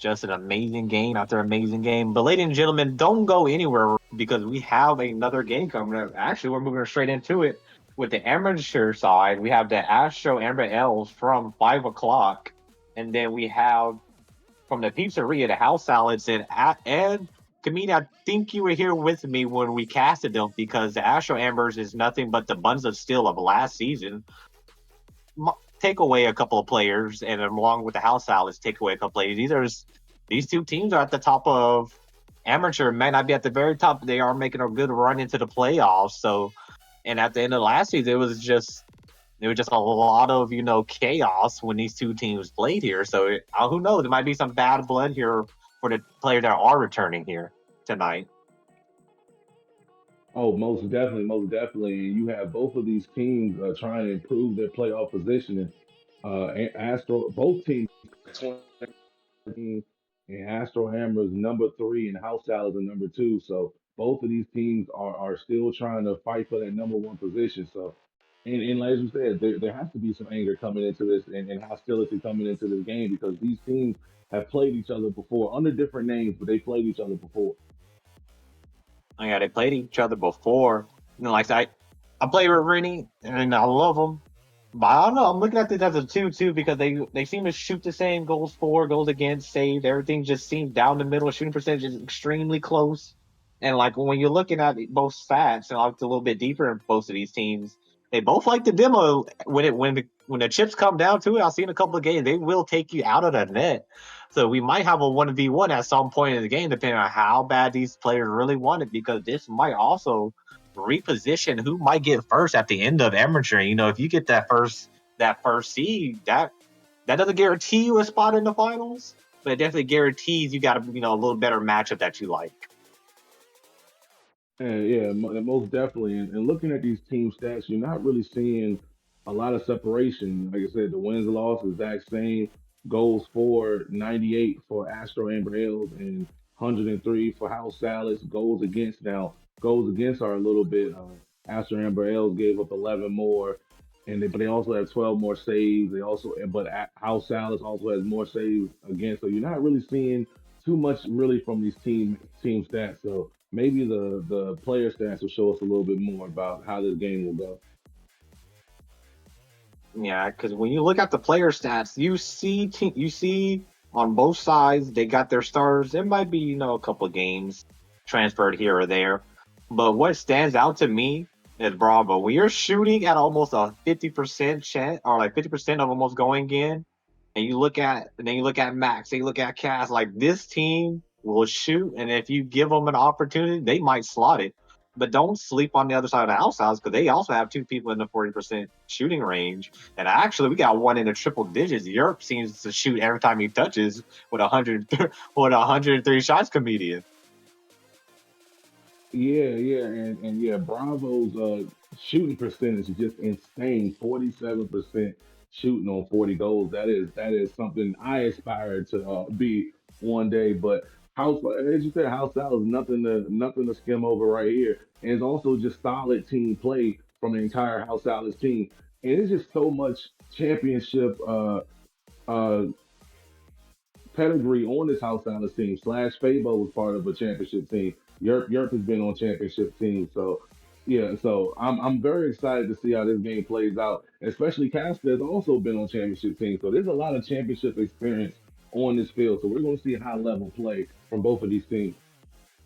just an amazing game after amazing game. But ladies and gentlemen, don't go anywhere because we have another game coming up. Actually, we're moving straight into it with the amateur side. We have the Astro Amber Elves from 5 o'clock, and then we have from the Pizzeria the House Salads and Comedian. I think you were here with me when we casted them because the Astro Ambers is nothing but the buns of steel of last season. Take away a couple of players, and along with the House Salads, take away a couple of players. These two teams are at the top of amateur. May not be at the very top, but they are making a good run into the playoffs. So, and at the end of last season, it was just a lot of chaos when these two teams played here. So who knows? There might be some bad blood here for the players that are returning here tonight. Oh, most definitely, most definitely. And you have both of these teams trying to improve their playoff positioning. Astro, both teams, and Astro Hammer is number three, and House Salad is number two. So both of these teams are still trying to fight for that number one position. So, and as you said, there has to be some anger coming into this and hostility coming into this game because these teams have played each other before under different names, but they played each other before. Oh, yeah, they played each other before. Like I play with Rennie, and I love them. But I don't know. I'm looking at this as a 2-2 because they seem to shoot the same goals for, goals against, saved. Everything just seems down the middle. Shooting percentage is extremely close. And like when you're looking at both stats and like a little bit deeper in both of these teams, they both like the demo when the chips come down to it. I've seen a couple of games. They will take you out of the net. So we might have a 1v1 at some point in the game, depending on how bad these players really want it, because this might also reposition who might get first at the end of amateur. If you get that first seed, that doesn't guarantee you a spot in the finals, but it definitely guarantees you got a little better matchup that you like. And yeah, most definitely. And looking at these team stats, you're not really seeing a lot of separation. Like I said, the wins and losses exact same. Goals for 98 for Astro Amber Hills and 103 for House Salads. Goals against are a little bit. Astro Amber Hills gave up 11 more, but they also have 12 more saves. House Salads also has more saves against. So you're not really seeing too much really from these team stats. So maybe the player stats will show us a little bit more about how this game will go. Yeah, because when you look at the player stats, you see on both sides they got their stars. It might be a couple of games transferred here or there, but what stands out to me is Bravo. When you're shooting at almost a 50% chance, or like 50% of almost going in, and then you look at Max, and you look at Cass, like this team will shoot, and if you give them an opportunity, they might slot it. But don't sleep on the other side of the house because they also have two people in the 40% shooting range. And actually, we got one in the triple digits. Europe seems to shoot every time he touches with 103 shots, comedian. Yeah, and yeah, Bravo's shooting percentage is just insane. 47% shooting on 40 goals. That is something I aspire to be one day. But as you said, House Sal is nothing to skim over right here. And it's also just solid team play from the entire House Sal's team. And it's just so much championship uh pedigree on this House Islanders team. Slash Fabo was part of a championship team. Yerp has been on championship teams. So yeah, so I'm very excited to see how this game plays out. Especially Casper has also been on championship teams. So there's a lot of championship experience on this field. So we're gonna see high level play from both of these teams.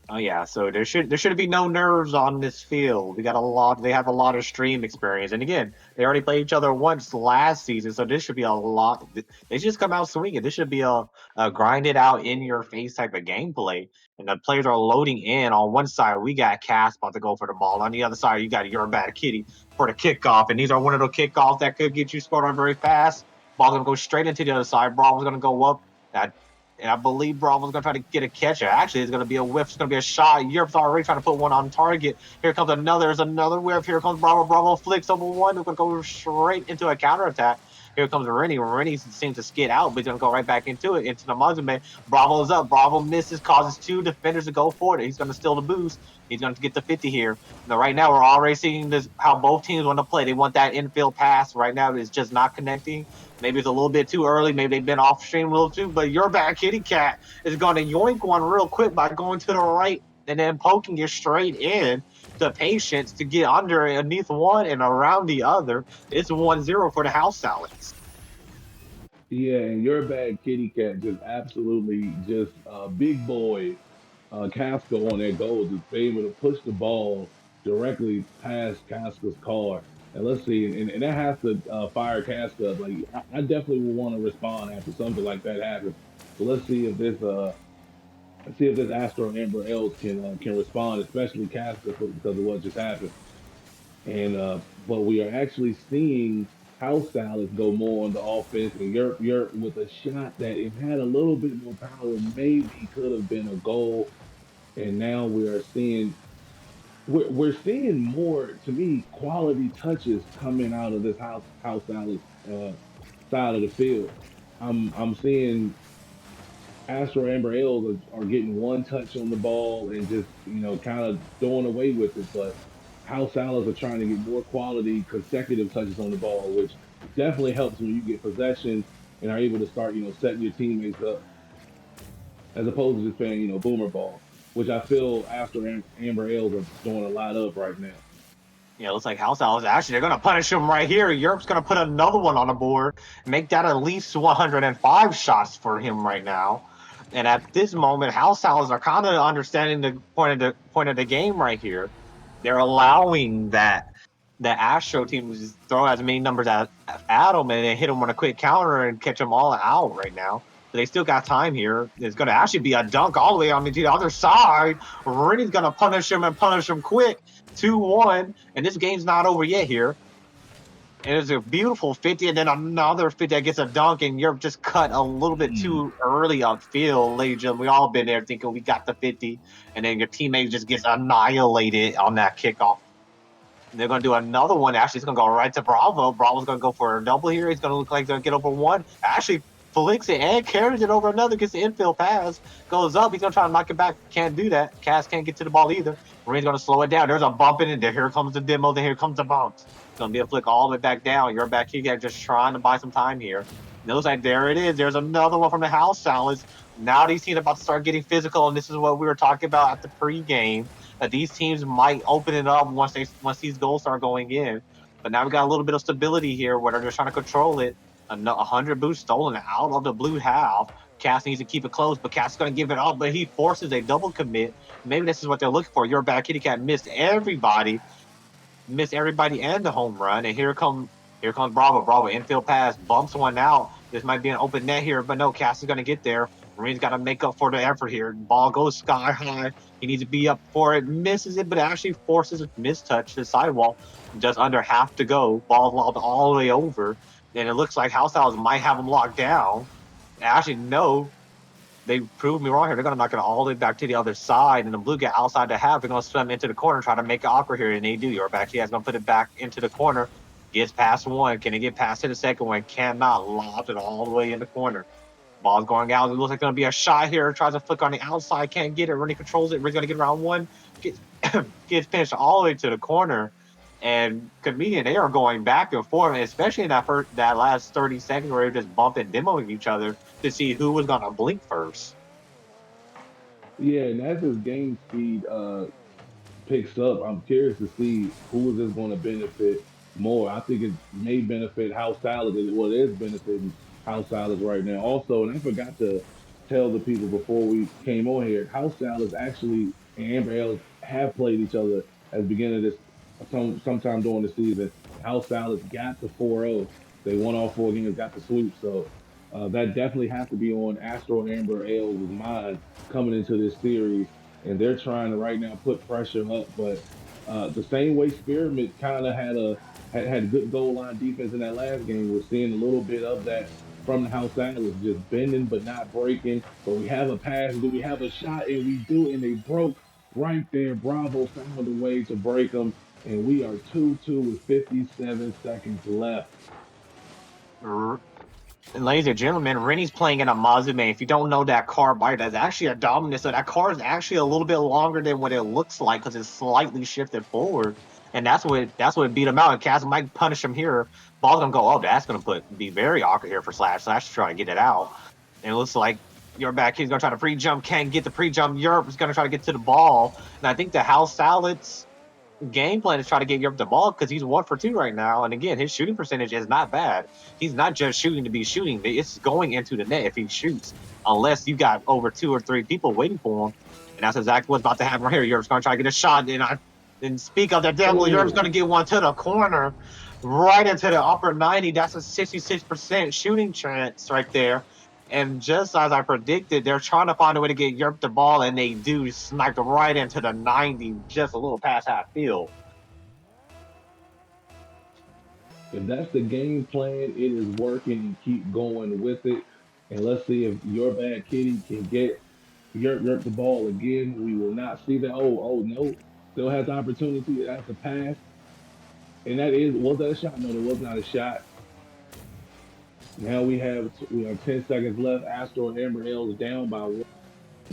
Oh yeah, so there should be no nerves on this field. We got a lot. They have a lot of stream experience, and again, they already played each other once last season, so this should be a lot. They just come out swinging. This should be a grinded out in your face type of gameplay. And the players are loading in. On one side, we got Cass about to go for the ball. On the other side, you got Your Bad Kitty for the kickoff, and these are one of those kickoffs that could get you scored on very fast. Ball's gonna go straight into the other side. Bravo's gonna go up. That And I believe Bravo's going to try to get a catcher. Actually, it's going to be a whiff. It's going to be a shot. Europe's already trying to put one on target. Here comes another. There's another whiff. Here comes Bravo. Bravo flicks over one. It's going to go straight into a counterattack. Here comes Rennie. Rennie seems to skid out, but he's gonna go right back into it, into the Muzzume. Bravo's up. Bravo misses, causes two defenders to go for it. He's gonna steal the boost. He's gonna get the 50 here. Now, right now, we're already seeing this how both teams want to play. They want that infield pass. Right now, it's just not connecting. Maybe it's a little bit too early. Maybe they've been off stream a little too. But your bad kitty cat is going to yoink one real quick by going to the right and then poking it straight in to Patience to get underneath one and around the other. It's 1-0 for the House Salads. Yeah, and your bad kitty cat just absolutely just big boy Casco on that goal, just be able to push the ball directly past Casca's car. And let's see, and that has to fire Casca up. Like I definitely will want to respond after something like that happens. So let's see if this Astro Amber Els can respond, especially Casca because of what just happened. And but we are actually seeing House Salad go more on the offense, and Yerp with a shot that it had a little bit more power, maybe could have been a goal. And now we're seeing more, to me, quality touches coming out of this House Salad side of the field. I'm seeing Astro Amber Ales are getting one touch on the ball and just, kind of throwing away with it. But House Salads are trying to get more quality consecutive touches on the ball, which definitely helps when you get possession and are able to start, setting your teammates up as opposed to just playing, boomer ball, which I feel Amber Ales are doing a lot of right now. Yeah, it looks like House Owls. Actually, they're going to punish him right here. Europe's going to put another one on the board, make that at least 105 shots for him right now. And at this moment, House Owls are kind of understanding the point of the game right here. They're allowing the Astro team to just throw as many numbers at them and then hit them on a quick counter and catch them all out right now. So they still got time here. It's going to actually be a dunk all the way on the other side. Rennie's going to punish him and punish him quick. 2-1. And this game's not over yet here. And it's a beautiful 50, and then another 50 that gets a dunk, and you're just cut a little bit Mm. too early upfield, ladies and gentlemen. We all been there thinking we got the 50, and then your teammate just gets annihilated on that kickoff. They're going to do another one. Actually, it's going to go right to Bravo. Bravo's going to go for a double here. He's going to look like he's going to get over one. Actually, flicks it and carries it over another. Gets the infield pass. Goes up. He's going to try to knock it back. Can't do that. Cass can't get to the ball either. Marine's going to slow it down. There's a bump in it. Here comes the demo. Then here comes the bounce. It's going to be a flick all the way back down. You're back here just trying to buy some time here. And it looks like there it is. There's another one from the House Salads. Now these teams are about to start getting physical, and this is what we were talking about at the pregame that these teams might open it up once these goals start going in. But now we got a little bit of stability here where they're just trying to control it. 100 boosts stolen out of the blue half. Cass needs to keep it close, but Cass is going to give it up, but he forces a double commit. Maybe this is what they're looking for. Your bad kitty cat missed everybody and the home run. And here comes Bravo. Bravo infield pass, bumps one out. This might be an open net here, but no, Cass is going to get there. Marine's got to make up for the effort here. Ball goes sky high. He needs to be up for it. Misses it, but it actually forces a mistouch to the sidewall. Just under half to go. Ball lobbed all the way over. And it looks like House Owls might have him locked down. Actually, no. They proved me wrong here. They're going to knock it all the way back to the other side. And the blue get outside the half. They're going to swim into the corner and try to make it awkward here. And they do. Your back. He has going to put it back into the corner. Gets past one. Can he get past to the second one? Cannot. Lobs it all the way in the corner. Ball's going out. It looks like it's going to be a shot here. Tries to flick on the outside. Can't get it. Rennie controls it. Rennie's going to get around one. Gets finished all the way to the corner. And Comedian, they are going back and forth, especially in that last 30 seconds where they're just bumping, demoing each other to see who was going to blink first. Yeah, and as his game speed picks up, I'm curious to see who is this going to benefit more. I think it may benefit House Salads. Well, it is benefiting House Salads right now. Also, and I forgot to tell the people before we came on here, House Salads actually and Amber Ales have played each other at the beginning of this sometime during the season. House Salads got the 4-0. They won all four games, got the sweep. So that definitely has to be on Astro and Amber Ales' mind coming into this series, and they're trying to right now put pressure up. But the same way Spearmint kind of had good goal line defense in that last game, we're seeing a little bit of that from the House Antlers, just bending but not breaking. But we have a pass, do we have a shot? And we do, and they broke right there. Bravo found a way to break them, and we are 2-2 with 57 seconds left. And ladies and gentlemen, Rennie's playing in a Mazume. If you don't know that car bite, that's actually a dominant. So that car is actually a little bit longer than what it looks like because it's slightly shifted forward. And that's what beat him out. And Cass might punish him here. Ball's gonna go up. That's gonna be very awkward here for Slash. Slash to try to get it out. And it looks like your back kid's gonna try to pre-jump, can't get the pre-jump. Europe is gonna try to get to the ball. And I think the House Salads game plan is try to get Europe the ball because he's 1 for 2 right now. And again, his shooting percentage is not bad. He's not just shooting to be shooting; it's going into the net if he shoots. Unless you got over 2 or 3 people waiting for him, and that's exactly what's about to happen right here. Europe's going to try to get a shot, and speak of the devil, Europe's going to get one to the corner, right into the upper 90. That's a 66% shooting chance right there. And just as I predicted, they're trying to find a way to get Europe the ball, and they do snipe right into the 90, just a little past half field. If that's the game plan, it is working and keep going with it. And let's see if your bad kitty can get Yerp the ball again. We will not see that. Oh no, still has the opportunity. That's a pass. And was that a shot? No, that was not a shot. Now we have 10 seconds left. Astro and Amber L's down by one.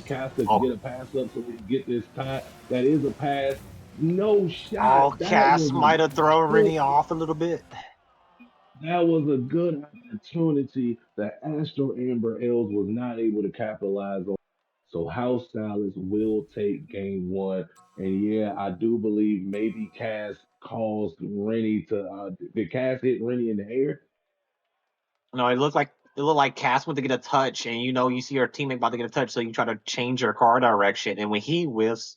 Casca can Oh, get a pass up so we can get this tie. That is a pass. No shot. oh, Cass might have thrown Good Rennie off a little bit. That was a good opportunity that Astro Amber Els was not able to capitalize on. So House Salads will take game one. And yeah, I do believe maybe Cass caused Rennie to did Cass hit Rennie in the air? No, it looked like Cass went to get a touch, and you see your teammate about to get a touch, so you try to change your car direction, and when he whiffs,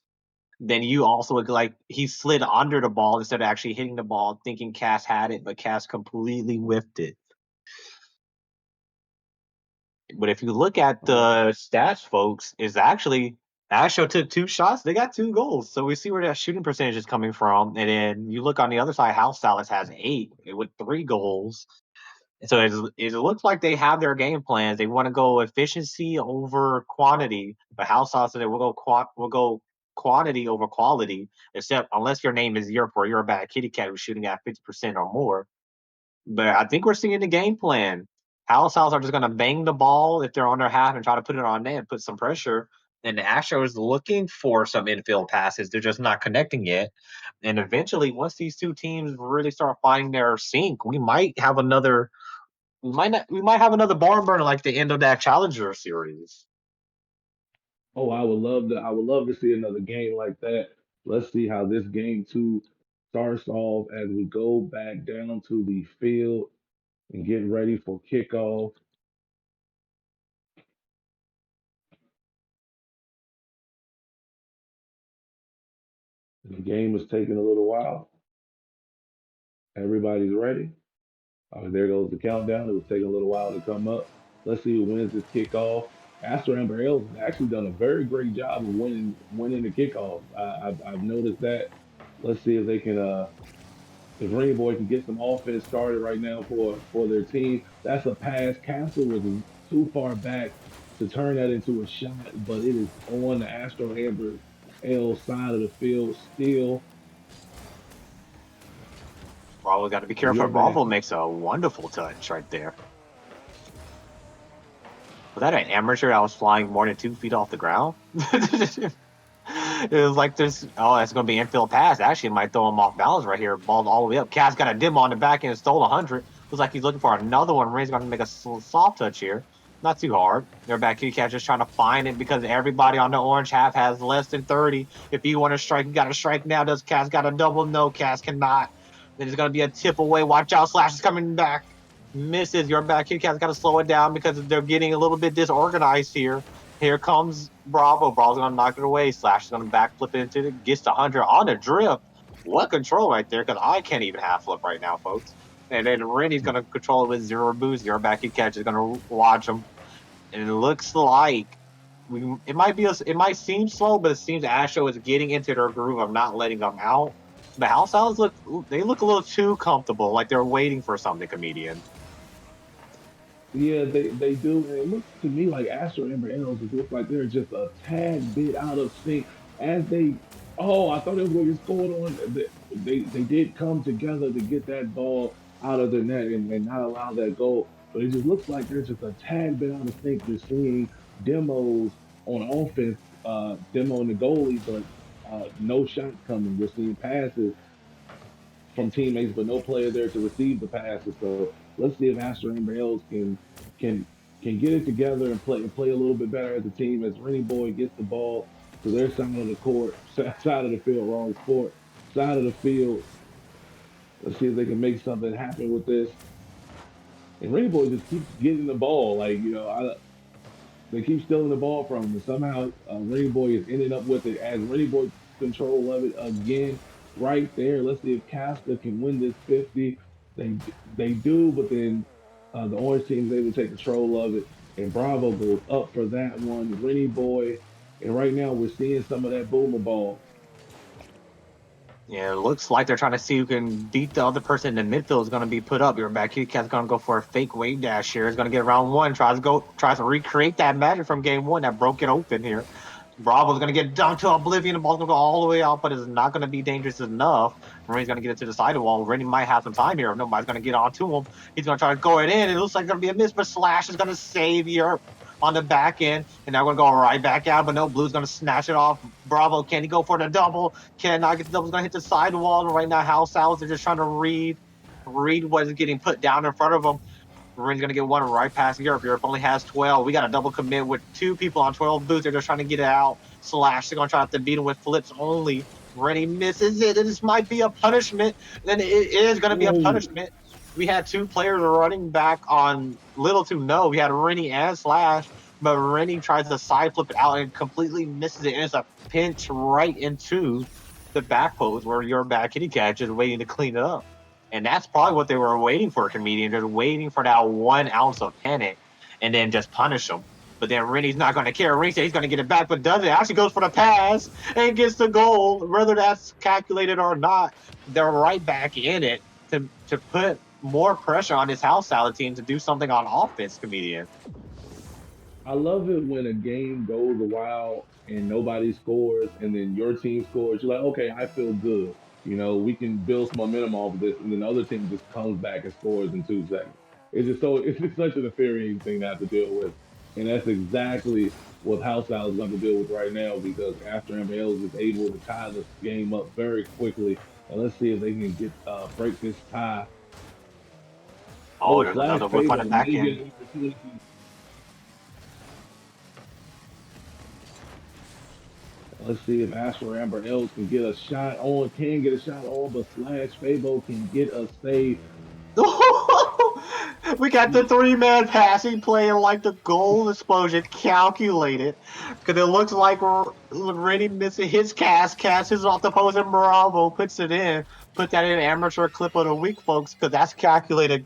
then you also look like he slid under the ball instead of actually hitting the ball, thinking Cass had it, but Cass completely whiffed it. But if you look at Oh, the stats, folks, is actually Astro took 2 shots, they got 2 goals. So we see where that shooting percentage is coming from. And then you look on the other side, House Dallas has 8 with 3 goals. So it looks like they have their game plans. They want to go efficiency over quantity. But House Dallas said we'll go quantity over quality. Except unless your name is Europe or you're a bad kitty cat who's shooting at 50% or more. But I think we're seeing the game plan. House are just going to bang the ball if they're on their half and try to put it on net and put some pressure. And the Astros looking for some infield passes. They're just not connecting yet. And eventually, once these two teams really start finding their sync, we might have another. We might have another barn burner like the end of that Challenger series. oh, I would love to see another game like that. Let's see how this game two starts off as we go back down to the field and get ready for kickoff. The game is taking a little while. Everybody's ready. There goes the countdown. It was taking a little while to come up. Let's see who wins this kickoff. Astro Amber Hills has actually done a very great job of winning the kickoffs. I've noticed that. Let's see if they can if Rainy Boy can get some offense started right now for their team. That's a pass. Castle was too far back to turn that into a shot, but it is on the Astro Amber L side of the field still. Bravo got to be careful. Your bad. Bravo makes a wonderful touch right there. Was that an amateur that was flying more than 2 feet off the ground? It was like this. Oh, that's going to be infield pass. Actually, it might throw him off balance right here. Ball all the way up. Cass got a dim on the back and stole 100. Looks like he's looking for another one. Ray's going to make a soft touch here. Not too hard. They're back. Kitty Cat just trying to find it because everybody on the orange half has less than 30. If you want to strike, you got to strike now. Does Cass got a double? No, Cass cannot. Then it's going to be a tip away. Watch out. Slash is coming back. Misses. Your back. Kitty Cat's got to slow it down because they're getting a little bit disorganized here. Here comes Bravo. Bravo's gonna knock it away. Slash is gonna backflip it into it. Gets the 100 on the drift. What control right there? Because I can't even half flip right now, folks. And then Rennie's gonna control it with 0 boost. Your back he catch is gonna watch him. And it looks like it might seem slow, but it seems Astro is getting into their groove of not letting them out. The house owls look a little too comfortable, like they're waiting for something, comedian. Yeah, they do. And it looks to me like Astro Amber Arrows just look like they're just a tad bit out of sync as they. Oh, I thought it was going to get scored on. They did come together to get that ball. out of their net and not allow that goal. But it just looks like they're just a tad bit out of sync. You're seeing demos on offense, demoing the goalie, but no shots coming. We're seeing passes from teammates, but no player there to receive the passes. So let's see if Astro and Bales can can get it together and play a little bit better as a team as Rennie Boy gets the ball to their side of the court, side of the field, wrong sport, side of the field. Let's see if they can make something happen with this. And Rennie Boy just keeps getting the ball. Like, they keep stealing the ball from him, and somehow Rennie Boy is ending up with it as Rennie Boy takes control of it again, right there. Let's see if Casca can win this 50. They do, but then the Orange team is able to take control of it, and Bravo goes up for that one. Rennie Boy, and right now we're seeing some of that boomer ball. Yeah, it looks like they're trying to see who can beat the other person in the midfield is going to be put up. Your back kitty cat's going to go for a fake wave dash here. It's going to get round one. Tries to recreate that magic from game one that broke it open here. Bravo's going to get dumped to oblivion. The ball's going to go all the way out, but it's not going to be dangerous enough. Rennie's going to get it to the side of the wall. Rennie might have some time here. Nobody's going to get onto him. He's going to try to go it in. It looks like it's going to be a miss, but Slash is going to save Europe on the back end, and now we're going to go right back out, but no, Blue's going to snatch it off. Bravo, can he go for the double? Cannot get the double. He's going to hit the sidewall, and right now, House Owls are just trying to read what is getting put down in front of them. Marine's going to get one right past Europe. Europe only has 12. We got a double commit with two people on 12 boots. They're just trying to get it out. Slash, they're going to try to beat him with flips only. Rennie misses it. This might be a punishment. Then it is going to be a Ooh. punishment. We had two players running back on little to no. We had Rennie and Slash, but Rennie tries to side flip it out and completely misses it. And it's a pinch right into the back post where your bad kitty cat just waiting to clean it up. And that's probably what they were waiting for, comedian. Just waiting for that 1 ounce of panic and then just punish them. But then Rennie's not going to care. Rennie says he's going to get it back, but doesn't. Actually goes for the pass and gets the goal. Whether that's calculated or not, they're right back in it to put more pressure on this house salad team to do something on offense, comedian. I love it when a game goes a while and nobody scores, and then your team scores. You're like, okay, I feel good. We can build some momentum off of this, and then the other team just comes back and scores in 2 seconds. It's just such an infuriating thing to have to deal with, and that's exactly what House Isle is going to deal with right now because after MLs is able to tie this game up very quickly, and let's see if they can get break this tie. Oh, Oh, there's Slash another whip on the payback, back maybe end. an opportunity. Let's see if Astro Amber Els can get a shot on, but Slash Fabo can get a save. We got the three-man passing play and like the goal explosion calculated because it looks like Rennie missing his cast. Cast is off the post and Bravo puts it in. Put that in amateur clip of the week, folks, because that's calculated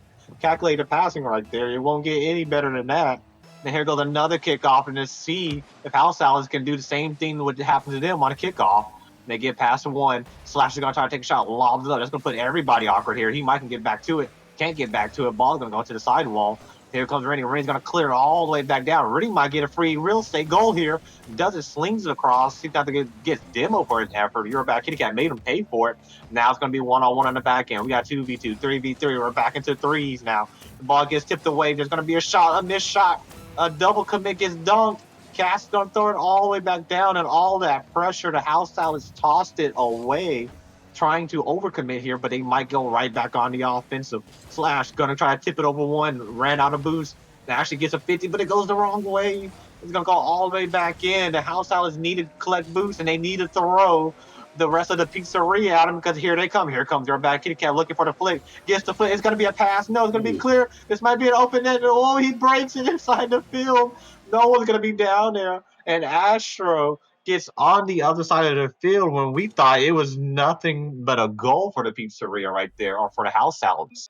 passing right there. It won't get any better than that. And here goes another kickoff, and to see if House Alice can do the same thing what happened to them on a kickoff. They get past one. Slash is going to try to take a shot, lobs it up. That's going to put everybody awkward here. He might can get back to it. Can't get back to it. Ball's going to go to the sidewall. Here comes Rennie. Rennie's going to clear it all the way back down. Rennie might get a free real estate goal here. Does it, slings it across. He's got to get demo for his effort. YourBadKittyCat Kitty Cat made him pay for it. Now it's going to be one-on-one on the back end. We got 2v2, 3v3. We're back into threes now. The ball gets tipped away. There's going to be a shot, a missed shot. A double commit gets dunked. Cass gonna throw it all the way back down, and all that pressure. The house Silas tossed it away, trying to overcommit here, but they might go right back on the offensive. Slash gonna try to tip it over one, ran out of boost. It actually gets a 50, but it goes the wrong way. It's gonna go all the way back in. The house Silas needed to collect boost, and they need to throw the rest of the pizzeria at him because here they come. Here comes their bad kitty cat looking for the flick. Gets the flick. It's gonna be a pass. No, it's gonna be Ooh. clear. This might be an open net. Oh, he breaks it inside the field. No one's gonna be down there. And Astro gets on the other side of the field when we thought it was nothing but a goal for the pizzeria right there, or for the house salads.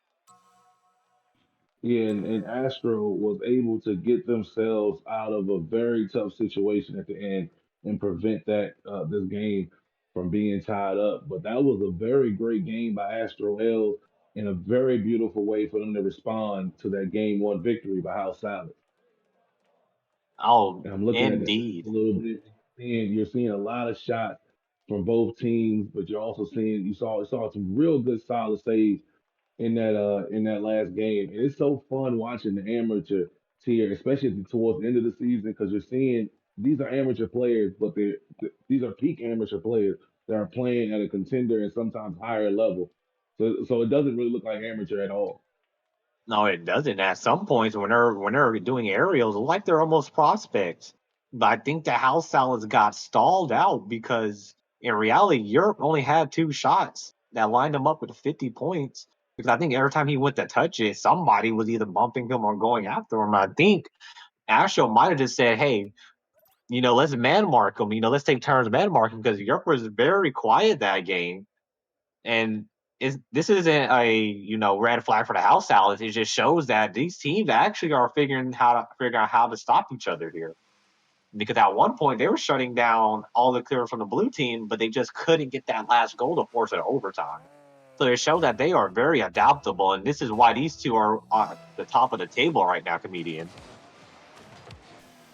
Yeah, and Astro was able to get themselves out of a very tough situation at the end and prevent that this game from being tied up. But that was a very great game by Astro L in a very beautiful way for them to respond to that game one victory by House Salad. Oh, And I'm looking at the stats a indeed. little bit, and you're seeing a lot of shots from both teams, but you're also seeing you saw some real good solid saves in that last game. And it's so fun watching the amateur tier, especially towards the end of the season, because you're seeing these are amateur players, but these are peak amateur players that are playing at a contender and sometimes higher level. So it doesn't really look like amateur at all. No, it doesn't. At some points, when they're doing aerials, like they're almost prospects. But I think the house salads got stalled out because in reality, Europe only had 2 shots that lined him up with 50 points. Because I think every time he went to touch it, somebody was either bumping him or going after him. I think Astro might have just said, "Hey, let's man mark him. Let's take turns man marking," because Europe was very quiet that game. And this isn't a red flag for the house salads. It just shows that these teams actually are figuring out how to stop each other here. Because at one point they were shutting down all the clear from the blue team, but they just couldn't get that last goal to force it to overtime. So it shows that they are very adaptable, and this is why these two are at the top of the table right now, comedian.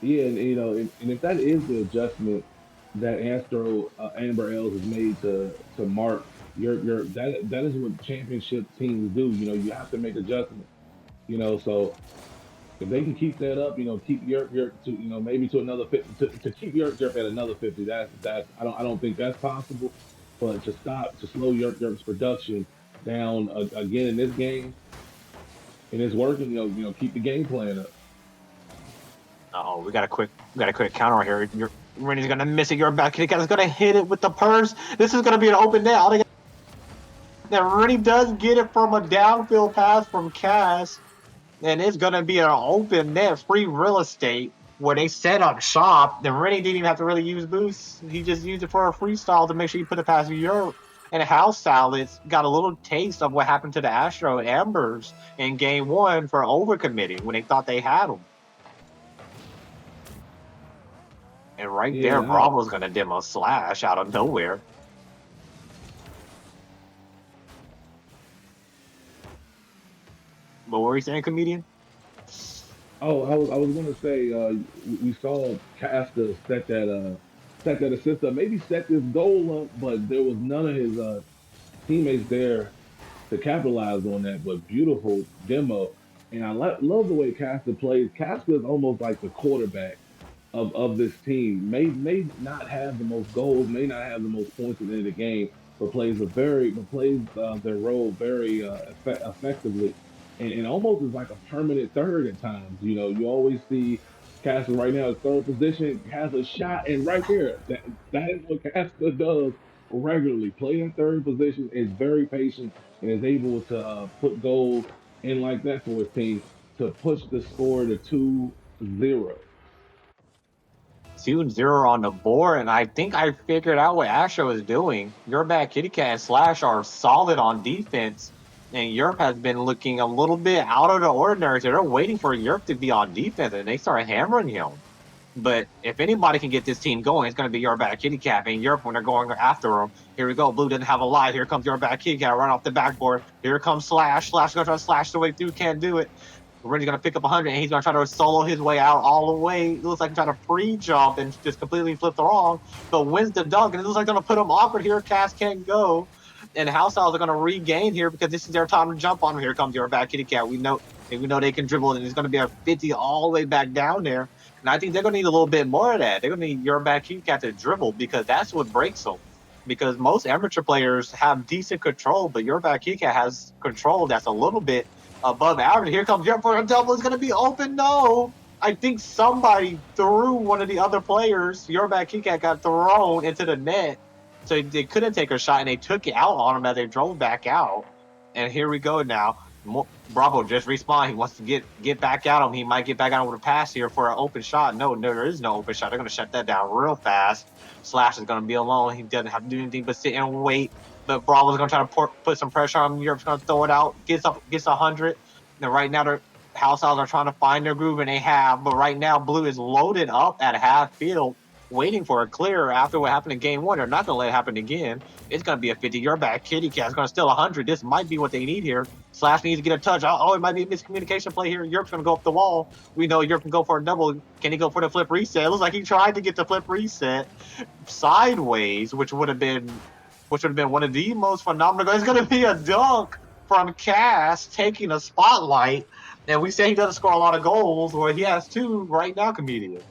Yeah, and and if that is the adjustment that Astro Amber Els has made to mark your that is what championship teams do. You have to make adjustments. So if they can keep that up, keep your to maybe to another 50 to keep your at another 50. That's I don't think that's possible. But to slow your production down again in this game, and it's working. Keep the game plan up. Oh, we got a quick counter right here. Rennie's gonna miss it. Your back kick is gonna hit it with the purse. This is gonna be an open net. Now Rennie does get it from a downfield pass from Cass, and it's gonna be an open net, free real estate where they set up shop. Then Rennie didn't even have to really use boosts. He just used it for a freestyle to make sure he put it past Europe. And House Salads got a little taste of what happened to the Astro Ambers in game one for overcommitting when they thought they had them. And right Yeah, there, and I Bravo's gonna demo slash out of nowhere. But what were you saying, comedian? Oh, I was gonna say we saw Casta set that assist up, maybe set this goal up, but there was none of his teammates there to capitalize on that. But beautiful demo, and I love the way Casta plays. Casta is almost like the quarterback of this team. May not have the most goals, may not have the most points at the end of the game, but plays their role very effectively, and almost is like a permanent third at times. You always see Castle right now at third position has a shot, and right there, that is what Castle does regularly. Play in third position, is very patient, and is able to put goals in like that for his team to push the score to 2-0. 2-0 on the board, and I think I figured out what Astro is doing. Your bad Kitty Cat and Slash are solid on defense, and Europe has been looking a little bit out of the ordinary. So they're waiting for Europe to be on defense, and they start hammering him. But if anybody can get this team going, it's going to be your bad Kitty Cat. And Europe, when they're going after him, here we go. Blue doesn't have a lie. Here comes your bad Kitty Cat right off the backboard. Here comes Slash. Slash is going to try to slash the way through. Can't do it. Rennie's going to pick up 100, and he's going to try to solo his way out all the way. It looks like he's trying to pre-jump and just completely flip the wrong. But wins the dunk, and it looks like going to put him awkward here. Cass can't go. And House Owls are going to regain here because this is their time to jump on him. Here comes your bad Kitty Cat. We know they can dribble, and it's going to be a 50 all the way back down there. And I think they're going to need a little bit more of that. They're going to need your back Kitty Cat to dribble because that's what breaks them. Because most amateur players have decent control, but your back Kitty Cat has control that's a little bit above average. Here comes Europe for a double. It's going to be open. No. I think somebody threw one of the other players. Your back Kitty Cat got thrown into the net. So they couldn't take a shot, and they took it out on him as they drove back out. And here we go now. Bravo just respawned. He wants to get back at him. He might get back at him with a pass here for an open shot. No, there is no open shot. They're going to shut that down real fast. Slash is going to be alone. He doesn't have to do anything but sit and wait. But Bravo's going to try to put some pressure on him. Europe's going to throw it out. Gets 100. And right now, their House Owls are trying to find their groove, and they have. But right now, Blue is loaded up at half field, waiting for a clear after what happened in game one. They're not going to let it happen again. It's going to be a 50. Your back Kitty Cat's going to steal 100. This might be what they need here. Slash needs to get a touch. Oh, it might be a miscommunication play here. Europe's going to go up the wall. We know Europe can go for a double. Can he go for the flip reset? It looks like he tried to get the flip reset sideways, which would have been one of the most phenomenal. It's going to be a dunk. from Cass taking a spotlight, and we say he doesn't score a lot of goals. Well, he has two right now, comedian.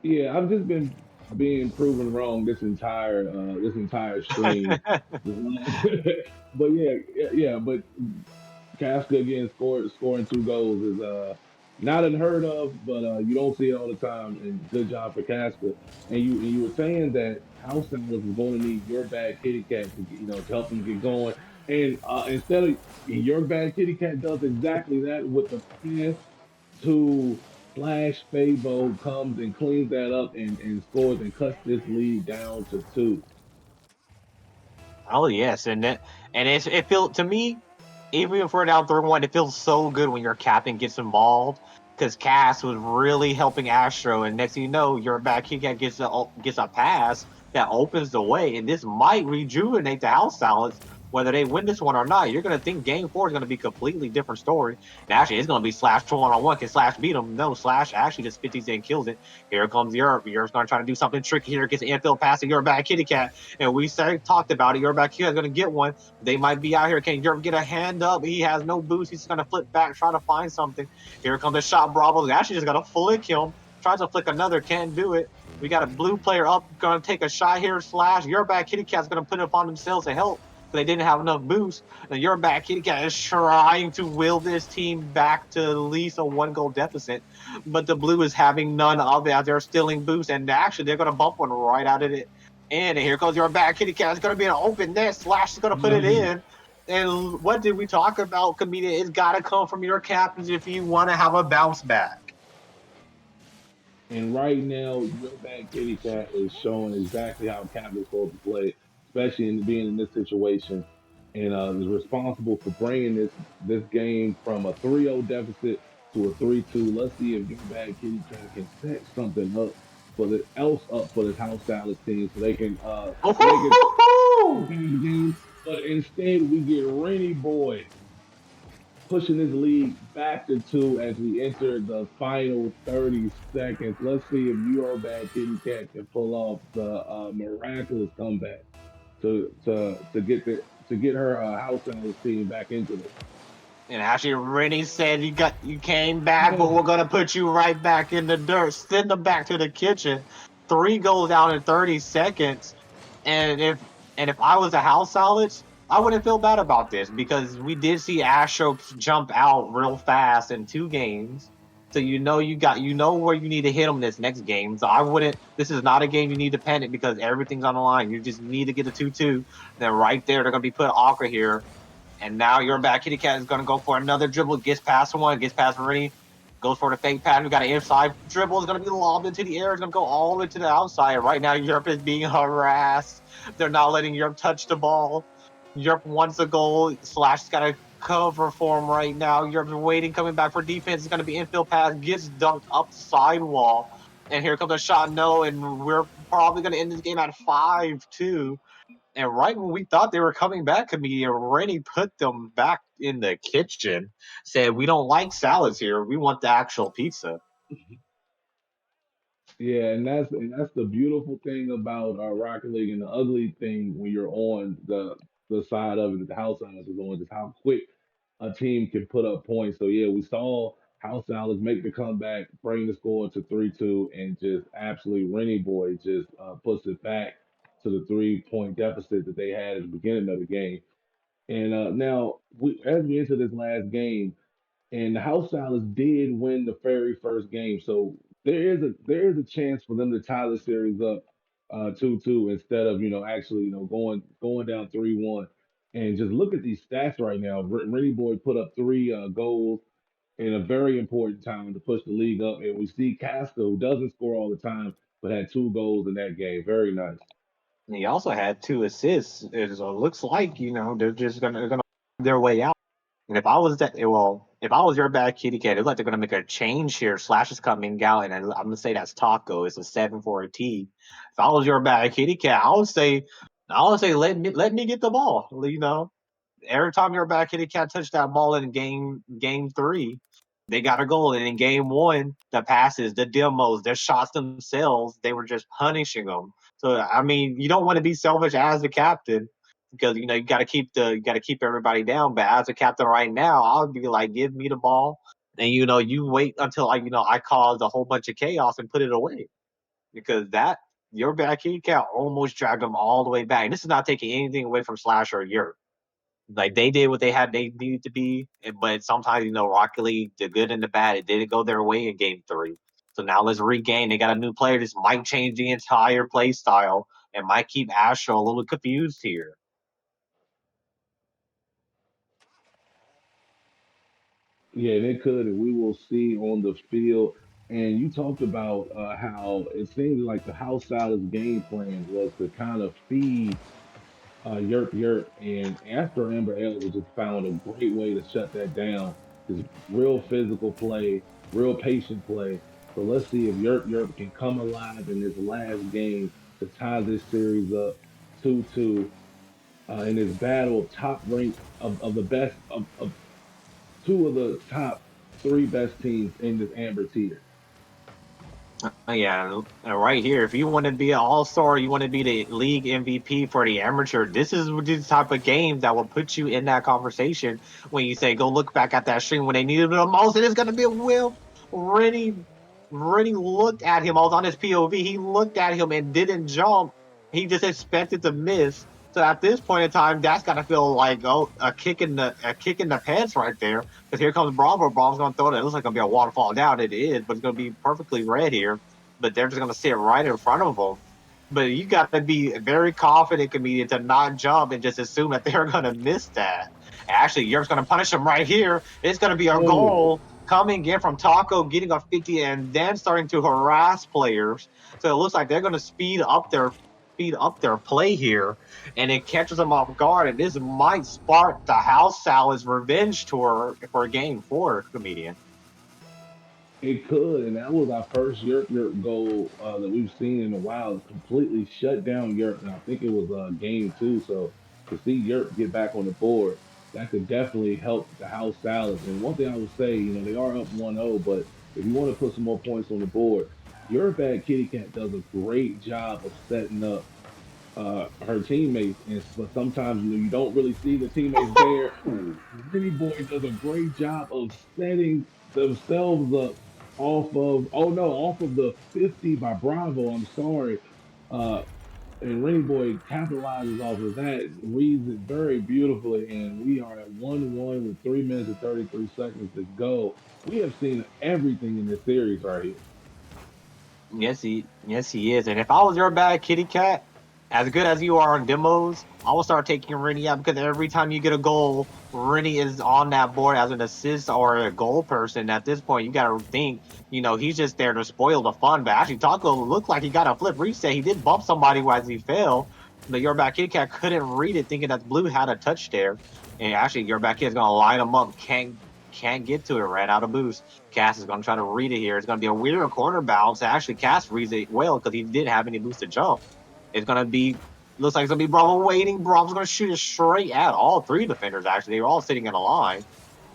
Yeah, I've just been being proven wrong this entire stream. But but Casca again scoring two goals is not unheard of, but you don't see it all the time. And good job for Casca. And you were saying that House Sanders is going to need your bad kitty cat to to help him get going. And instead of your bad kitty cat does exactly that with the pass to Flash Fabo comes and cleans that up and scores and cuts this lead down to two. Oh yes, and it feels to me, even if we're down 3-1, it feels so good when your captain gets involved because Cass was really helping Astro, and next thing you know, your back kick gets a pass that opens the way, and this might rejuvenate the house salads. Whether they win this one or not, you're gonna think Game 4 is gonna be a completely different story. And actually, it's gonna be Slash 1-on-1. Can Slash beat him? No, Slash actually just 50s and kills it. Here comes Europe. Europe's gonna try to do something tricky here. Gets an infield pass to your back kitty cat. And we talked about it. Your back here is going to get one. They might be out here. Can Europe get a hand up? He has no boost. He's going to flip back, try to find something. Here comes the shot. Bravo. Actually, just got to flick him. Tries to flick another. Can't do it. We got a blue player up. Going to take a shot here. Slash. Your back kitty cat's going to put it upon themselves to help. They didn't have enough boost. And your back kitty cat is trying to will this team back to at least a 1-goal deficit. But the blue is having none of it. They're stealing boost. And actually, they're going to bump one right out of it. And here goes your back kitty cat. It's going to be an open net. Slash is going to put it in. And what did we talk about, comedian? It's got to come from your captains if you want to have a bounce back. And right now, your bad kitty cat is showing exactly how Captain's supposed to play, especially in being in this situation, and is responsible for bringing this game from a 3-0 deficit to a 3-2. Let's see if your bad kitty cat can set something up for this house Dallas team so they can Oh, change the game. But instead, we get Rainy Boy pushing this lead back to two as we enter the final 30 seconds. Let's see if your bad kitty cat can pull off the miraculous comeback to get her house Sanders team back into this. and actually, Rennie said you came back, but we're gonna put you right back in the dirt. Send them back to the kitchen. 3 goals down in 30 seconds. And if I was a house solids, I wouldn't feel bad about this because we did see Astro jump out real fast in 2 games. So you know where you need to hit them this next game. So I wouldn't. This is not a game you need to panic because everything's on the line. You just need to get a 2-2. Then right there, they're gonna be put awkward here. And now your back kitty cat is going to go for another dribble. Gets past one, gets past Marie, goes for the fake pattern. We got an inside dribble. It's going to be lobbed into the air. It's going to go all the way to the outside. Right now, Europe is being harassed. They're not letting Europe touch the ball. Europe wants a goal. Slash's got to cover for him right now. Europe's waiting, coming back for defense. It's going to be infield pass. Gets dunked up the sidewall. And here comes a shot. No, and we're probably going to end this game at 5-2. And right when we thought they were coming back, comedian Rennie put them back in the kitchen. Said, "We don't like salads here. We want the actual pizza." Yeah, and that's the beautiful thing about Rocket League, and the ugly thing when you're on the side of it that the house Islanders is on is how quick a team can put up points. So yeah, we saw House Islanders make the comeback, bring the score to 3-2, and just absolutely Rennie Boy just puts it back to the 3-point deficit that they had at the beginning of the game. And now as we enter this last game, and the House Stylers did win the very first game. So there is a chance for them to tie the series up 2-2 instead of actually going down 3-1. And just look at these stats right now. Rennie Boy put up three goals in a very important time to push the league up, and we see Castro who doesn't score all the time but had 2 goals in that game. Very nice. And he also had 2 assists. It looks like they're just gonna their way out. And if I was your bad kitty cat, it's like they're gonna make a change here. Slash is coming out, and I'm gonna say that's Taco. It's a 7 for a T. If I was your bad kitty cat, I would say let me get the ball. Every time your back kitty cat touched that ball in game 3, they got a goal. And in game 1, the passes, the demos, their shots themselves, they were just punishing them. So I mean, you don't want to be selfish as the captain. because you got to keep everybody down. But as a captain right now, I would be like, give me the ball, and you wait until I cause a whole bunch of chaos and put it away because that your back kitty cat almost dragged them all the way back. And this is not taking anything away from Slasher or Europe. Like they did what they needed to be, but sometimes Rocket League, the good and the bad, it didn't go their way in Game 3. So now let's regain. They got a new player. This might change the entire play style and might keep Astro a little confused here. Yeah, they could, and we will see on the field. And you talked about how it seemed like the House Sal's game plan was to kind of feed Yerp Yerp, and after Amber Ellis just found a great way to shut that down. Just real physical play, real patient play. So let's see if Yerp Yerp can come alive in this last game to tie this series up 2-2 in this battle of top rank of the best of two of the top three best teams in this Amber tier. Yeah, and right here, if you want to be an all-star, you want to be the league MVP for the amateur, this is the type of game that will put you in that conversation when you say, go look back at that stream when they needed it the most, and it's going to be a whiff. Rennie, Rennie looked at him. I was on his POV. He looked at him and didn't jump. He just expected to miss. So at this point in time, that's got to feel like a kick in the pants right there. Because here comes Bravo. Bravo's going to throw it. It looks like it's going to be a waterfall down. It is, but it's going to be perfectly red here. But they're just going to sit right in front of them. But you got to be very confident, comedian, to not jump and just assume that they're going to miss that. Actually, Europe's going to punish them right here. It's going to be a Oh, goal coming in from Taco, getting a 50, and then starting to harass players. So it looks like they're going to speed up their play here, and it catches them off guard. And this might spark the House Sal's revenge tour for Game 4, comedian. it could, and that was our first Yerp Yerp goal that we've seen in a while. Completely shut down Yerp, and I think it was game two. So to see Yerp get back on the board, that could definitely help the House Salads. And one thing I would say, they are up 1-0, but if you want to put some more points on the board, your bad kitty cat does a great job of setting up her teammates, and but sometimes you don't really see the teammates there. Rennie Boy does a great job of setting themselves up off of the 50 by Bravo. I'm sorry. Uh, and Rennie Boy capitalizes off of that, reads it very beautifully, and we are at 1-1 with 3 minutes and 33 seconds to go. We have seen everything in this series right here. Yes, he is. And if I was your bad kitty cat, as good as you are on demos, I will start taking Rennie out because every time you get a goal, Rennie is on that board as an assist or a goal person. At this point, you got to think, he's just there to spoil the fun. But actually, Taco looked like he got a flip reset. He did bump somebody as he fell, but your back kitty cat couldn't read it, thinking that Blue had a touch there. And actually, your back kit's gonna line him up, can't get to it, ran out of boost. Cass is going to try to read it here. It's going to be a weird corner bounce. Actually, Cass reads it well because he didn't have any boost to jump. It's going to be, looks like it's going to be Bravo waiting. Bravo's going to shoot it straight at all three defenders, actually. They were all sitting in a line.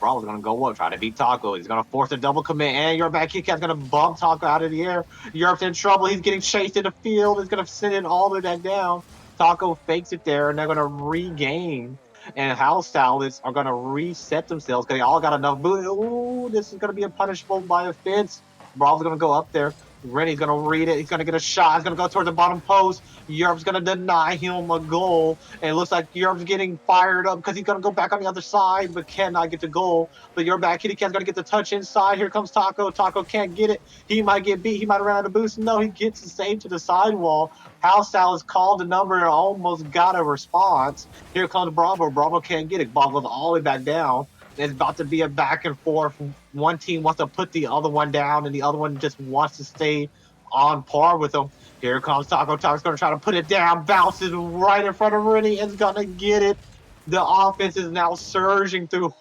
Bravo's going to go up, try to beat Taco. He's going to force a double commit, and your back kick cat's going to bump Taco out of the air. Europe's in trouble. He's getting chased in the field. It's going to send it all the way back down. Taco fakes it there, and they're going to regain and House Salads are going to reset themselves because they all got enough boot. Ooh, this is going to be a punishable by offense. Brawl's going to go up there. Rennie's going to read it. He's going to get a shot. He's going to go towards the bottom post. Europe's going to deny him a goal. And it looks like Europe's getting fired up because he's going to go back on the other side, but cannot get the goal. But your back kitty cat's going to get the touch inside. Here comes Taco. Taco can't get it. He might get beat. He might have ran out of boost. No, he gets the save to the sidewall. House Salads called the number and almost got a response. Here comes Bravo. Bravo can't get it. Bravo goes all the way back down. It's about to be a back and forth. One team wants to put the other one down, and the other one just wants to stay on par with them. Here comes Taco. Taco's going to try to put it down. Bounces right in front of Rennie. Is going to get it. The offense is now surging through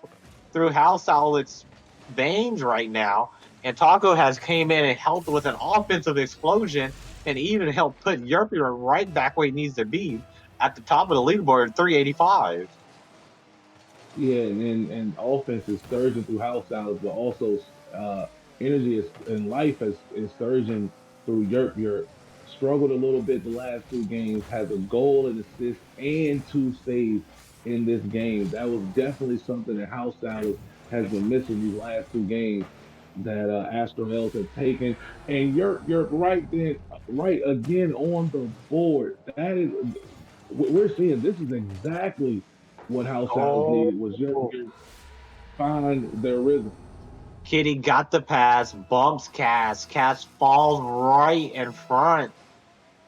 House Outlet's veins right now. And Taco has came in and helped with an offensive explosion and even helped put Yerpia right back where he needs to be at the top of the leaderboard at 385. Yeah, and offense is surging through House Salads, but also energy is and life is surging through Yerp Yerp. struggled a little bit the last two games, has a goal, an assist, and two saves in this game. That was definitely something that House Salad has been missing these last two games that Astro Ells have taken. And you're right then, right again on the board. That is, we're seeing this is exactly what House Salads Oh, needed was just find their rhythm. Kitty got the pass, bumps Cass. Cass falls right in front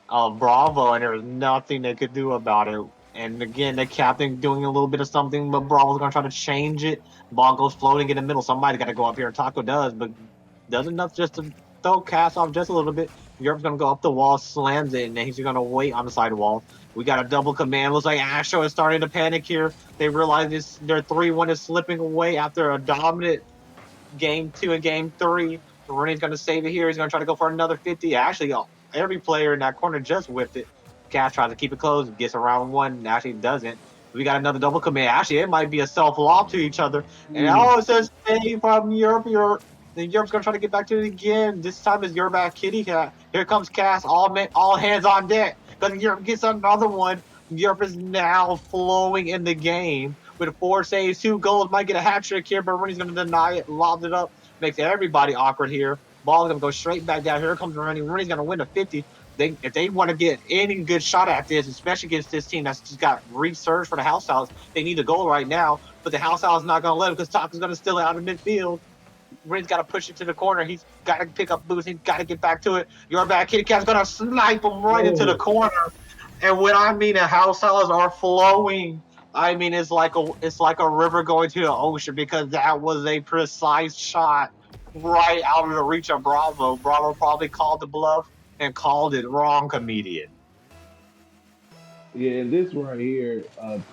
of Bravo, and there was nothing they could do about it. And again, the captain doing a little bit of something, but Bravo's gonna try to change it. Ball goes floating in the middle. Somebody's got to go up here. Taco does, but does enough just to throw Cass off just a little bit. Europe's gonna go up the wall, slams it, and then he's gonna wait on the sidewall. We got a double command. Looks like Astro is starting to panic here. They realize their 3-1 is slipping away after a dominant game two and game three. Rennie's going to save it here. He's going to try to go for another 50. Actually, every player in that corner just whipped it. Cash tries to keep it close, gets around one, actually doesn't. We got another double command. Actually, it might be a self lob to each other. And Mm. it says save from Europe. Then Europe's going to try to get back to it again. This time is YourBadKittyCat. Here comes Cass. All hands on deck. Because Europe gets another one. Europe is now flowing in the game with 4 saves, 2 goals. Might get a hat trick here, but Rennie's going to deny it, lobs it up, makes everybody awkward here. Ball's going to go straight back down. Here comes Rennie. Rennie's going to win the 50. If they want to get any good shot at this, especially against this team that's just got research for the house house, they need a goal right now. But the house house is not going to let him because Taco's going to steal it out of midfield. Ren's got to push it to the corner. He's got to pick up boots. He's got to get back to it. YourBadKittyCat's going to snipe him right into the Oh, corner. And when I mean the house salads are flowing, I mean it's like a river going to the ocean because that was a precise shot right out of the reach of Bravo. Bravo probably called the bluff and called it wrong, comedian. yeah, and this right here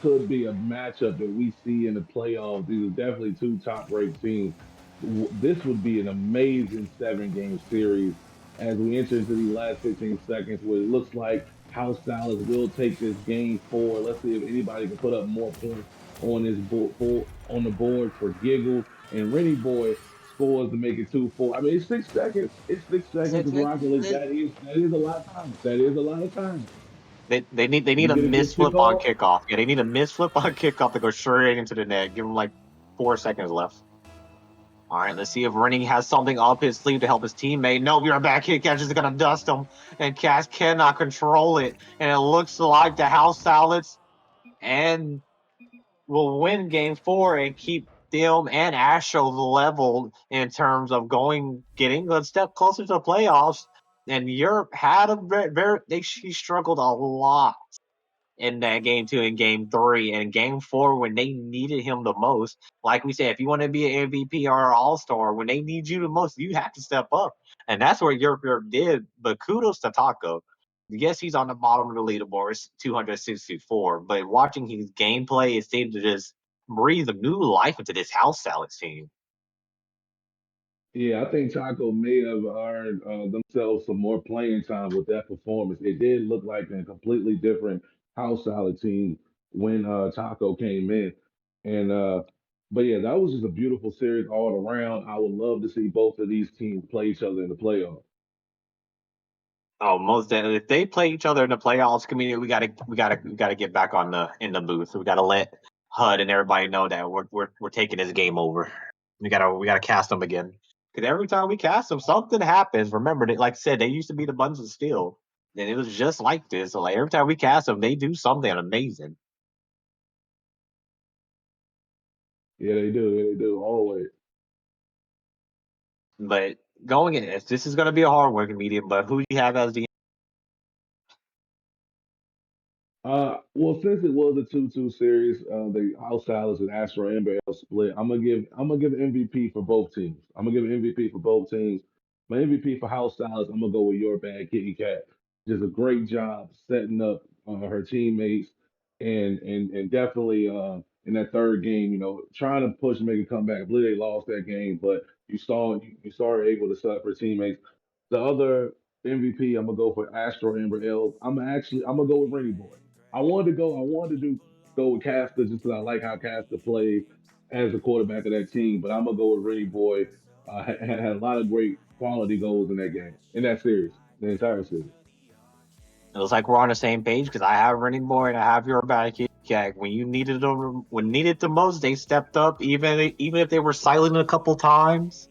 could be a matchup that we see in the playoffs. These are definitely two top-ranked teams. This would be an amazing seven-game series as we enter into the last 15 seconds, where it looks like House Salads will take this game forward. Let's see if anybody can put up more points on this on the board for giggles. And Rennie Boy scores to make it 2-4. I mean, it's 6 seconds. It's 6 seconds of Rocket League. That is a lot of time. That is a lot of time. They need You a get a good misflip on kickoff. kickoff. Yeah, they need a misflip on kickoff to go straight into the net. Give them like 4 seconds left. All right, let's see if Rennie has something up his sleeve to help his teammate. Nope, you're back here. Cash is going to dust him, and Cash cannot control it. And it looks like the house salads and will win game four and keep them and Astros leveled in terms of getting a step closer to the playoffs. And Europe had a she struggled a lot in that game two and game three. And game four, when they needed him the most, like we said, if you want to be an MVP or an all star, when they need you the most, you have to step up. And that's what Europe did. But kudos to Taco. Yes, he's on the bottom of the leaderboard, it's 264. But watching his gameplay, it seemed to just breathe a new life into this house salad team. Yeah, I think Taco may have earned themselves some more playing time with that performance. It did look like a completely different house salad team when Taco came in. And but yeah, that was just a beautiful series all around. I would love to see both of these teams play each other in the playoffs. Oh, most definitely. If they play each other in the playoffs, community, we gotta get back on the in the booth. We gotta let HUD and everybody know that we're taking this game over. We gotta cast them again. Because every time we cast them, something happens. Remember, like I said, they used to be the Buns of Steel, and it was just like this. So like every time we cast them, they do something amazing. Yeah, they do. They do always. But going in this is gonna be a hard one, comedian. But who do you have as the Well, since it was a 2-2 series, the House Salads and Astro Amber Ale split. I'm gonna give MVP for both teams. I'm gonna give an MVP for both teams. My MVP for House Salads, I'm gonna go with Your Bad Kitty Cat. Just a great job setting up her teammates and definitely in that third game, trying to push and make a comeback. I believe they lost that game, but you saw her able to set up her teammates. The other MVP, I'm gonna go for Astro Amber L. I'm gonna go with Rainy Boy. I wanted to go with Castor just because I like how Castor plays as the quarterback of that team, but I'm gonna go with Rainy Boy. Had a lot of great quality goals in that game, in that series, the entire series. It was like we're on the same page because I have Running Boy and I have your bad kitty cat. When you needed them, when needed the most, they stepped up. Even if they were silent a couple times,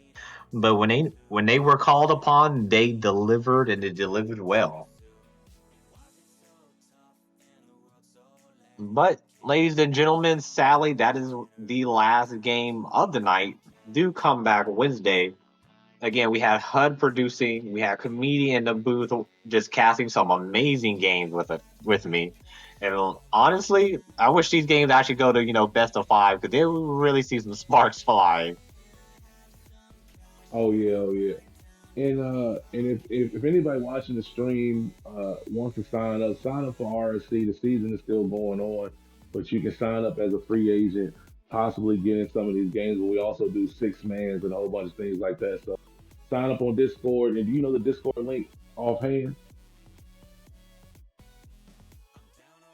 but when they were called upon, they delivered and they delivered well. But ladies and gentlemen, sadly, that is the last game of the night. Do come back Wednesday. Again, we had HUD producing, we had comedian in the booth just casting some amazing games with me. And honestly, I wish these games actually go to best of five because they really see some sparks fly. Oh yeah, oh yeah. And if anybody watching the stream wants to sign up for RSC. The season is still going on, but you can sign up as a free agent, possibly get in some of these games. But we also do six mans and a whole bunch of things like that. So sign up on Discord. And do you know the Discord link offhand?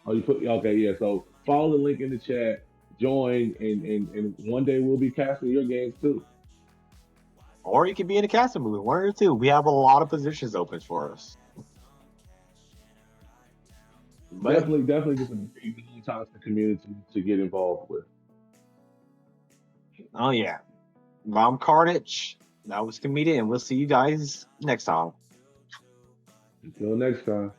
Oh, you put okay, yeah. So follow the link in the chat, join, and one day we'll be casting your games too. Or you could be in a casting booth, one or two. We have a lot of positions open for us. But Definitely just a big toxic community to get involved with. oh yeah, I'm Carnage. That was comedian, and we'll see you guys next time. Until next time.